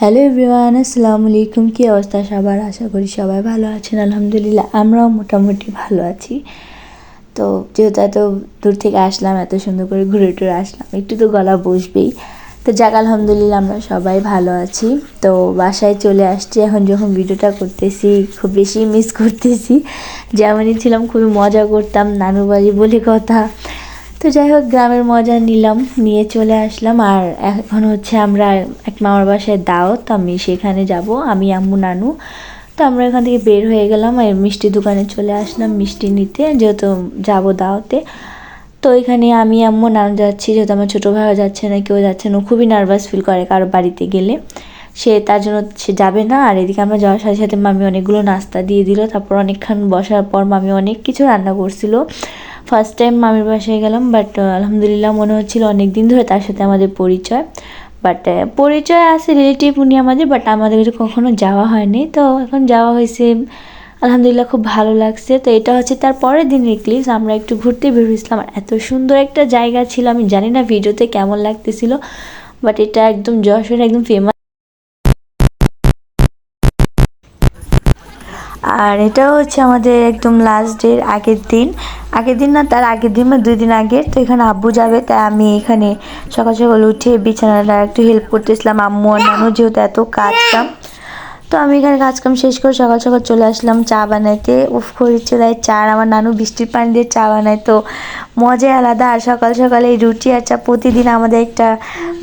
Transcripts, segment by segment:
Hello everyone, আসসালামু আলাইকুম। কী অবস্থা সবার? আশা করি সবাই ভালো আছেন। আলহামদুলিল্লাহ আমরাও মোটামুটি ভালো আছি। তো যেহেতু এত দূর থেকে আসলাম, এত সুন্দর করে ঘুরে টুরে আসলাম, একটু তো গলা বসবেই। তো যাক, আলহামদুলিল্লাহ আমরা সবাই ভালো আছি। তো বাসায় চলে আসছি। এখন যখন ভিডিওটা করতেছি খুব বেশি মিস করতেছি। যেমনই ছিলাম খুবই মজা করতাম, নানু বাড়ি বলে কথা। তো যাই হোক, গ্রামের মজা নিলাম, নিয়ে চলে আসলাম। আর এখন হচ্ছে আমরা এক মামার বাসায় দাওয়াত, আমি সেখানে যাব, আমি আম্মু নানু। তো আমরা এখান থেকে বের হয়ে গেলাম আর মিষ্টি দোকানে চলে আসলাম মিষ্টি নিতে, যেহেতু যাব দাওয়াতে। তো এখানে আমি আম্মু নানু যাচ্ছি, যেহেতু আমার ছোটো ভাইও যাচ্ছে না, কেউ যাচ্ছে না। খুবই নার্ভাস ফিল করে কারো বাড়িতে গেলে, সে তার জন্য সে যাবে না। আর এদিকে আমরা যাওয়ার সাথে সাথে মামি অনেকগুলো নাস্তা দিয়ে দিল। তারপর অনেকক্ষণ বসার পর মামি অনেক কিছু রান্না করছিল। ফার্স্ট টাইম মামির বাসায় গেলাম, বাট আলহামদুলিল্লাহ মনে হচ্ছিল অনেক দিন ধরে তার সাথে আমাদের পরিচয়। বাট পরিচয় আছে, রিলেটিভ উনি আমাদের, বাট আমাদের কাছে কখনো যাওয়া হয়নি। তো এখন যাওয়া হয়েছে, আলহামদুলিল্লাহ খুব ভালো লাগছে। তো এটা হচ্ছে তার পরের দিনের ক্লিপস। আমরা একটু ঘুরতে বেরিয়েছিলাম, আর এত সুন্দর একটা জায়গা ছিল, আমি জানি না ভিডিওতে কেমন লাগতেছিল, বাট এটা একদম যশোরে একদম ফেমাস। আর এটা হচ্ছে আমাদের একদম লাস্ট ডের আগের দিন না, তার আগের দিন বা 2 দিন আগে। তো এখানে আব্বু যাবে, তাই আমি এখানে সকাল সকাল উঠে বিছানাটা একটু হেল্প করতেছিলাম আম্মু আর নানু, যেহেতু এত কাজ কাম। তো আমি এখানে কাজকাম শেষ করে সকাল সকাল চলে আসলাম চা বানাইতে। উফ করে চুলায় চা, আর আমার নানু বৃষ্টির পানি দিয়ে চা বানায়, তো মজাই আলাদা। আর সকাল সকালে এই রুটি আর চা প্রতিদিন আমাদের একটা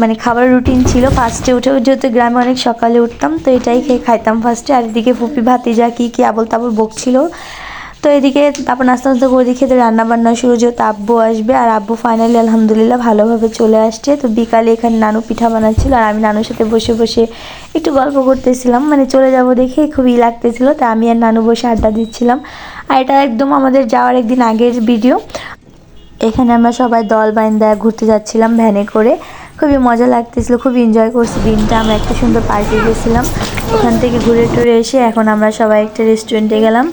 মানে খাবার রুটিন ছিল। ফার্স্টে উঠে, যেহেতু গ্রামে অনেক সকালে উঠতাম, তো এটাই খেয়ে খাইতাম ফার্স্টে। আর এদিকে ফুপি ভাতিজা কী আবল তাবল বকছিল। তো এদিকে তারপর নাস্তা নাস্তা করে দেখে তো রান্নাবান্না শুরু, যেহেতু আব্বু আসবে। আর আব্বু ফাইনালি আলহামদুলিল্লাহ ভালোভাবে চলে আসছে। তো বিকালে এখানে নানু পিঠা বানাচ্ছিল, আর আমি নানুর সাথে বসে বসে একটু গল্প করতেছিলাম, মানে চলে যাব দেখে খুবই লাগতেছিল। তো আমি আর নানু বসে আড্ডা দিচ্ছিলাম। আর এটা একদম আমাদের যাওয়ার একদিন আগের ভিডিও। এখানে আমরা সবাই দল বাইন্দা ঘুরতে যাচ্ছিলাম ভ্যানে করে, খুবই মজা লাগতেছিল, খুব এনজয় করছি দিনটা। আমরা একটা সুন্দর পার্কে গেছিলাম, ওখান থেকে ঘুরে টুরে এসে এখন আমরা সবাই একটা রেস্টুরেন্টে গেলাম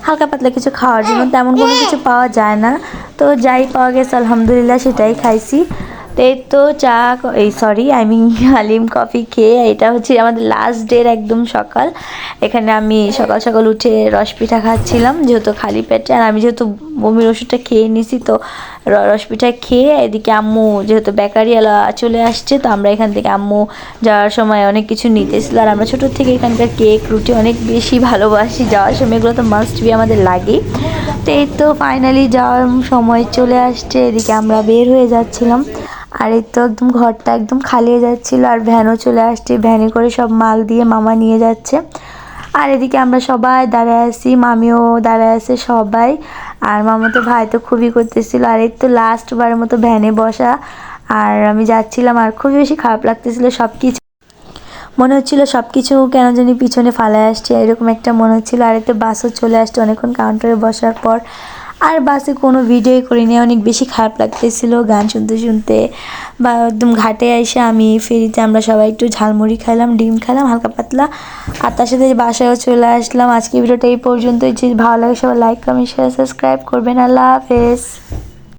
হালকা পাতলা কিছু খাওয়ার জন্য। তেমন কোনো কিছু পাওয়া যায় না, তো যাই পাওয়া গেছে আলহামদুলিল্লাহ সেটাই খাইছি। তো এই তো চা, হালিম কফি খেয়ে, এটা হচ্ছে আমাদের লাস্ট ডের একদম সকাল। এখানে আমি সকাল সকাল উঠে রস পিঠা খাচ্ছিলাম, যেহেতু খালি পেটে। আর আমি যেহেতু বমির ওষুধটা খেয়ে নিছি, তো রস পিঠা খেয়ে এদিকে আম্মু যেহেতু বেকারিওয়ালা চলে আসছে, তো আমরা এখান থেকে আম্মু যাওয়ার সময় অনেক কিছু নিতেছিল। আর আমরা ছোটোর থেকে এখানকার কেক রুটি অনেক বেশি ভালোবাসি, যাওয়ার সময় এগুলো তো মাস্ট বি আমাদের লাগেই। তো এই তো ফাইনালি যাওয়ার সময় চলে আসছে, এদিকে আমরা বের হয়ে যাচ্ছিলাম। আর এই তো একদম ঘরটা একদম খালি হয়ে যাচ্ছিলো, আর ভ্যানও চলে আসছে, ভ্যানে করে সব মাল দিয়ে মামা নিয়ে যাচ্ছে। আর এদিকে আমরা সবাই দাঁড়ায় আছি, মামিও দাঁড়ায় আছে সবাই। আর মামা তো ভাই তো খুবই করতেছিল। আর এই তো লাস্টবারের মতো ভ্যানে বসা, আর আমি যাচ্ছিলাম, আর খুবই বেশি খারাপ লাগতেছিল। সব কিছু মনে হচ্ছিল সব কিছু কেন জানি পিছনে ফালায় আসছে, এরকম একটা মনে হচ্ছিল। আর এতে বাসও চলে আসছে অনেকক্ষণ কাউন্টারে বসার পর। আর বাসে কোনো ভিডিওই করিনি, অনেক বেশি খারাপ লাগতেছিল গান শুনতে শুনতে। বা একদম ঘাটে এসে আমি ফেরিতে আমরা সবাই একটু ঝালমুড়ি খাইলাম, ডিম খেলাম হালকা পাতলা, আর তার সাথে বাসায়ও চলে আসলাম। আজকে ভিডিওটা এই পর্যন্তই। যে ভালো লাগে সবাই লাইক কমেন্ট শেয়ার সাবস্ক্রাইব করবেন। আল্লাহ হাফেজ।